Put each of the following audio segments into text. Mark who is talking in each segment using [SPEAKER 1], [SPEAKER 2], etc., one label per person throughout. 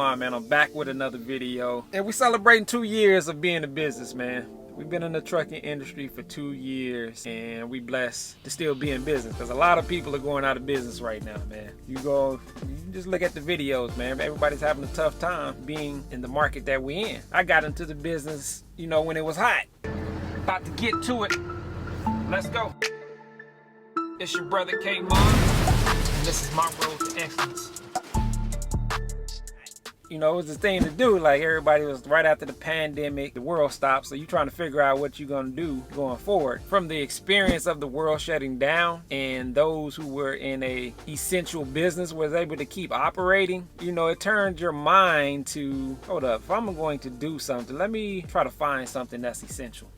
[SPEAKER 1] Man, I'm back with another video, and we're celebrating 2 years of being in business, man. We've been in the trucking industry for 2 years, and we blessed to still be in business because a lot of people are going out of business right now, man. You just look at the videos, man. Everybody's having a tough time being in the market that we're in. I got into the business, when it was hot. About to get to it. Let's go. It's your brother K Mon, and this is my road to excellence. It was the thing to do. Like, everybody was right after the pandemic, the world stopped, so you're trying to figure out what you're gonna do going forward. From the experience of the world shutting down and those who were in a essential business was able to keep operating, it turned your mind to, hold up, if I'm going to do something, let me try to find something that's essential.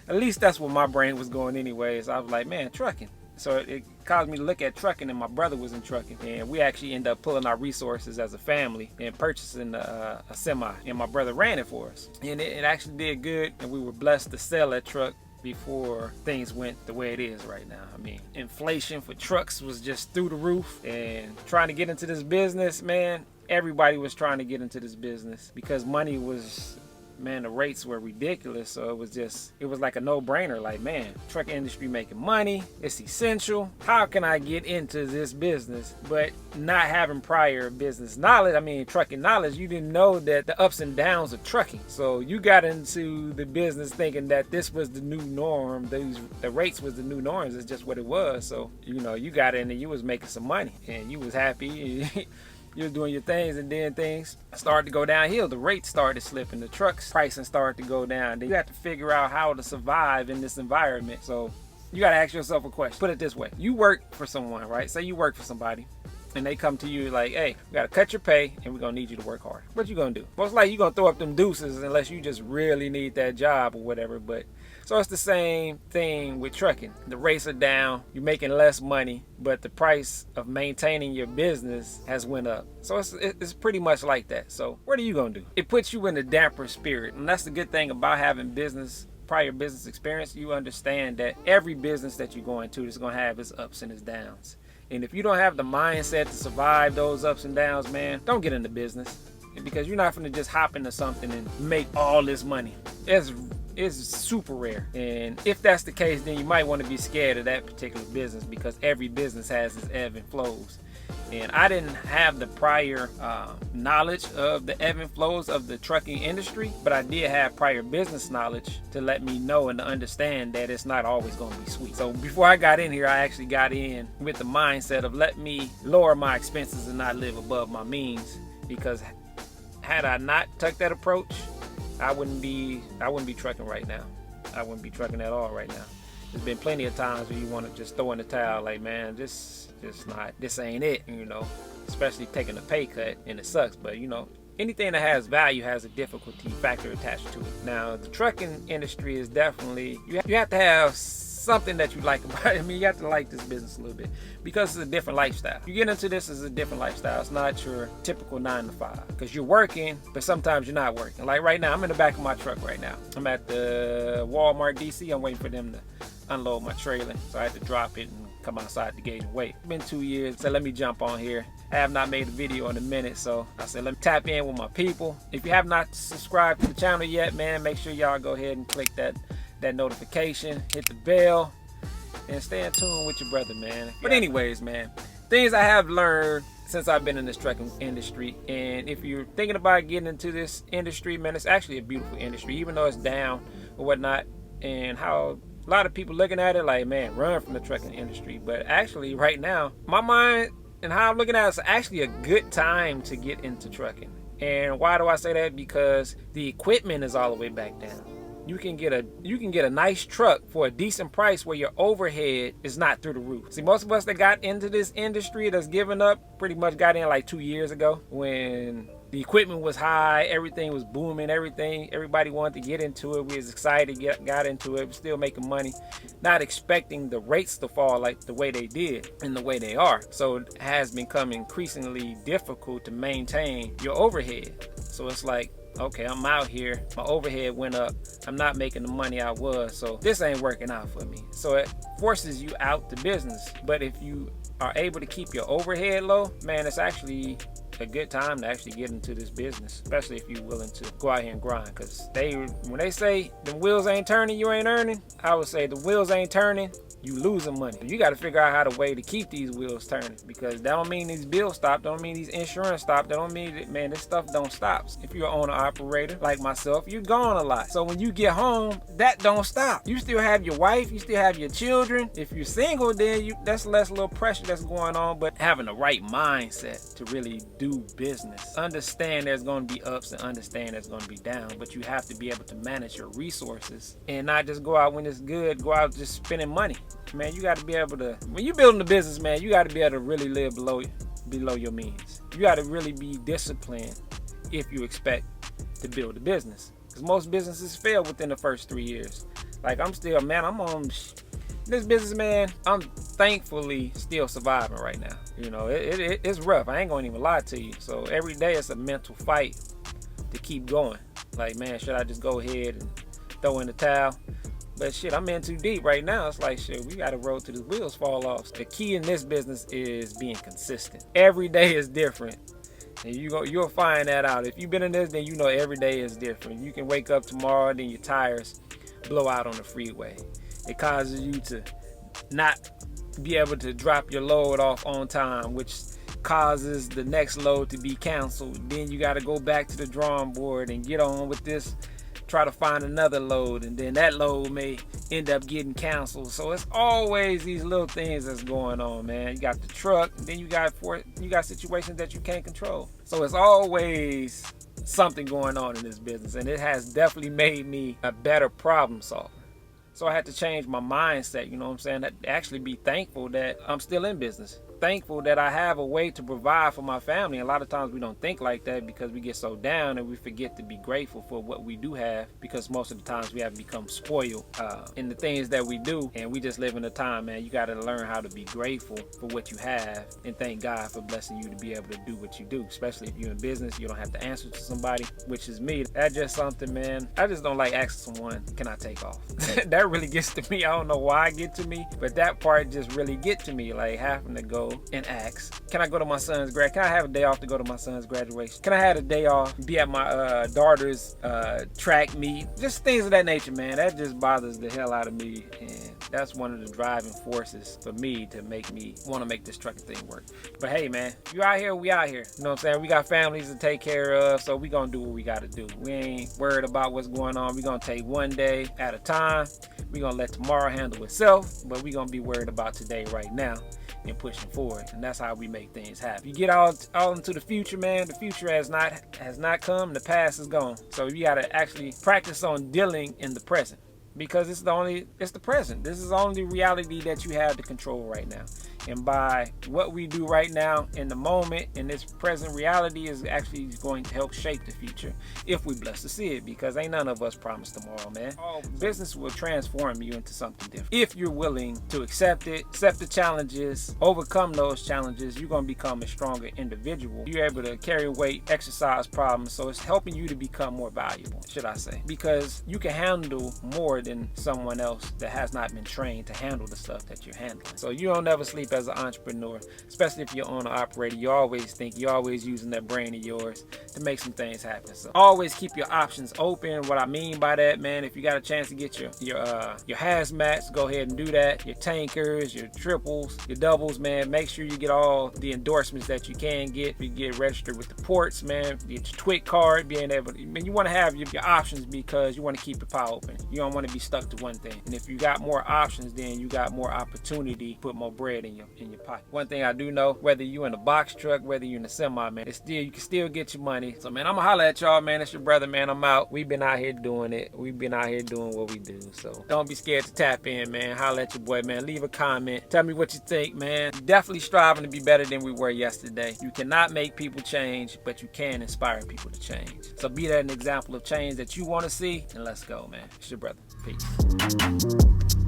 [SPEAKER 1] At least that's where my brain was going anyways. I was like, man, trucking. So it caused me to look at trucking, and my brother was in trucking, and we actually ended up pulling our resources as a family and purchasing a semi, and my brother ran it for us, and it actually did good, and we were blessed to sell that truck before things went the way it is right now. I mean, inflation for trucks was just through the roof, and trying to get into this business, man, everybody was trying to get into this business because money was, man, the rates were ridiculous. So it was like a no-brainer. Like, man, truck industry making money, it's essential. How can I get into this business? But not having prior business knowledge, trucking knowledge, you didn't know that the ups and downs of trucking. So you got into the business thinking that this was the new norm. The rates was the new norms. It's just what it was. So, you got in and you was making some money and you was happy. You was doing your things, and then things started to go downhill. The rates started slipping. The trucks pricing started to go down. Then you have to figure out how to survive in this environment. So you got to ask yourself a question. Put it this way. You work for someone, right? Say you work for somebody, and they come to you like, hey, we got to cut your pay, and we're going to need you to work hard. What you going to do? Most likely you're going to throw up them deuces unless you just really need that job or whatever. But so it's the same thing with trucking. The rates are down, you're making less money, but the price of maintaining your business has went up. So it's pretty much like that. So what are you gonna do? It puts you in a damper spirit, and that's the good thing about having prior business experience. You understand that every business that you go into is gonna have its ups and its downs. And if you don't have the mindset to survive those ups and downs, man, don't get into business, because you're not gonna just hop into something and make all this money. It's super rare, and if that's the case, then you might want to be scared of that particular business, because every business has its ebb and flows. And I didn't have the prior knowledge of the ebb and flows of the trucking industry, but I did have prior business knowledge to let me know and to understand that it's not always going to be sweet. So before I got in here, I actually got in with the mindset of let me lower my expenses and not live above my means, because had I not took that approach, I wouldn't be trucking right now. I wouldn't be trucking at all right now. There's been plenty of times where you want to just throw in the towel, like, man, this ain't it, especially taking a pay cut, and it sucks. But anything that has value has a difficulty factor attached to it. Now, the trucking industry is definitely, you have to have something that you like about it. You have to like this business a little bit, because it's a different lifestyle. You get into this as a different lifestyle. It's not your typical 9 to 5, because you're working, but sometimes you're not working. Like right now, I'm in the back of my truck right now. I'm at the Walmart DC. I'm waiting for them to unload my trailer, so I had to drop it and come outside the gate and wait. It's been 2 years, so let me jump on here. I have not made a video in a minute, so I said let me tap in with my people. If you have not subscribed to the channel yet, man, make sure y'all go ahead and click that notification, hit the bell, and stay in tune with your brother, man. But anyways, man, things I have learned since I've been in this trucking industry, and if you're thinking about getting into this industry, man, it's actually a beautiful industry, even though it's down or whatnot, and how a lot of people looking at it like, man, run from the trucking industry. But actually right now, my mind and how I'm looking at it, it's actually a good time to get into trucking. And why do I say that? Because the equipment is all the way back down. You can get a nice truck for a decent price where your overhead is not through the roof. See, most of us that got into this industry that's given up pretty much got in like 2 years ago, when the equipment was high, everything was booming, everybody wanted to get into it. We was excited, got into it, we're still making money, not expecting the rates to fall like the way they did and the way they are. So it has become increasingly difficult to maintain your overhead. So it's like, okay, I'm out here, my overhead went up, I'm not making the money I was, so this ain't working out for me. So it forces you out the business. But if you are able to keep your overhead low, man, it's actually a good time to actually get into this business, especially if you're willing to go out here and grind. Because when they say the wheels ain't turning, you ain't earning, I would say the wheels ain't turning, you losing money. You got to figure out how to way to keep these wheels turning, because that don't mean these bills stop, don't mean these insurance stop, that don't mean that, man, this stuff don't stop. If you're an owner operator like myself, you're gone a lot. So when you get home, that don't stop. You still have your wife, you still have your children. If you're single, then that's less little pressure that's going on. But having the right mindset to really do business, understand there's going to be ups and understand there's going to be down, but you have to be able to manage your resources and not just go out when it's good, go out just spending money. Man, you got to be able to, when you building a business, man, you got to be able to really live below your means. You got to really be disciplined if you expect to build a business, because most businesses fail within the first 3 years. Like I'm on this business, man. I'm thankfully still surviving right now. You know, it's rough. I ain't gonna even lie to you. So every day it's a mental fight to keep going. Like, man, should I just go ahead and throw in the towel? But shit, I'm in too deep right now. It's like, shit, we got to roll till the wheels fall off. The key in this business is being consistent. Every day is different. And you'll find that out. If you've been in this, then you know every day is different. You can wake up tomorrow, then your tires blow out on the freeway. It causes you to not be able to drop your load off on time, which causes the next load to be canceled. Then you got to go back to the drawing board and get on with this, try to find another load, and then that load may end up getting canceled. So it's always these little things that's going on, man. You got the truck, and then you got situations that you can't control. So it's always something going on in this business, and it has definitely made me a better problem solver. So I had to change my mindset, you know what I'm saying? That actually be thankful that I'm still in business. Thankful that I have a way to provide for my family. A lot of times we don't think like that because we get so down and we forget to be grateful for what we do have, because most of the times we have become spoiled in the things that we do, and we just live in a time, man. You got to learn how to be grateful for what you have and thank God for blessing you to be able to do what you do, especially if you're in business. You don't have to answer to somebody, which is me. That's just something, man. I just don't like asking someone, can I take off? That really gets to me. I don't know why it gets to me, but that part just really gets to me, like having to go and ask, can I go to my son's grad? Can I have a day off to go to my son's graduation? Can I have a day off, be at my daughter's track meet? Just things of that nature, man. That just bothers the hell out of me, and that's one of the driving forces for me to make me want to make this trucking thing work. But hey, man, you out here, we out here. You know what I'm saying? We got families to take care of, so we gonna do what we gotta do. We ain't worried about what's going on. We gonna take one day at a time. We gonna let tomorrow handle itself, but we gonna be worried about today right now and pushing forward. And that's how we make things happen. You get all into the future, man. The future has not come. The past is gone. So you gotta actually practice on dealing in the present, because it's the present. This is the only reality that you have to control right now. And by what we do right now in the moment, in this present reality, is actually going to help shape the future if we bless to see it, because ain't none of us promised tomorrow, man. Business will transform you into something different. If you're willing to accept it, accept the challenges, overcome those challenges, you're going to become a stronger individual. You're able to carry weight, exercise problems. So it's helping you to become more valuable, should I say, because you can handle more than someone else that has not been trained to handle the stuff that you're handling. So you don't never sleep as an entrepreneur, especially if you're owner operator. You always think, you're always using that brain of yours to make some things happen. So always keep your options open. What I mean by that, man, if you got a chance to get your hazmats, go ahead and do that. Your tankers, your triples, your doubles, man, make sure you get all the endorsements that you can get. You get registered with the ports, man, get your TWIC card, being able to, man, you want to have your options, because you want to keep your pie open. You don't want to be stuck to one thing. And if you got more options, then you got more opportunity to put more bread in your pocket. One thing I do know, whether you in a box truck, whether you in a semi, man, you can still get your money. So, man, I'm gonna holler at y'all, man. It's your brother, man. I'm out. We've been out here doing it. We've been out here doing what we do. So don't be scared to tap in, man. Holler at your boy, man. Leave a comment. Tell me what you think, man. Definitely striving to be better than we were yesterday. You cannot make people change, but you can inspire people to change. So be that an example of change that you want to see, and let's go, man. It's your brother. Peace.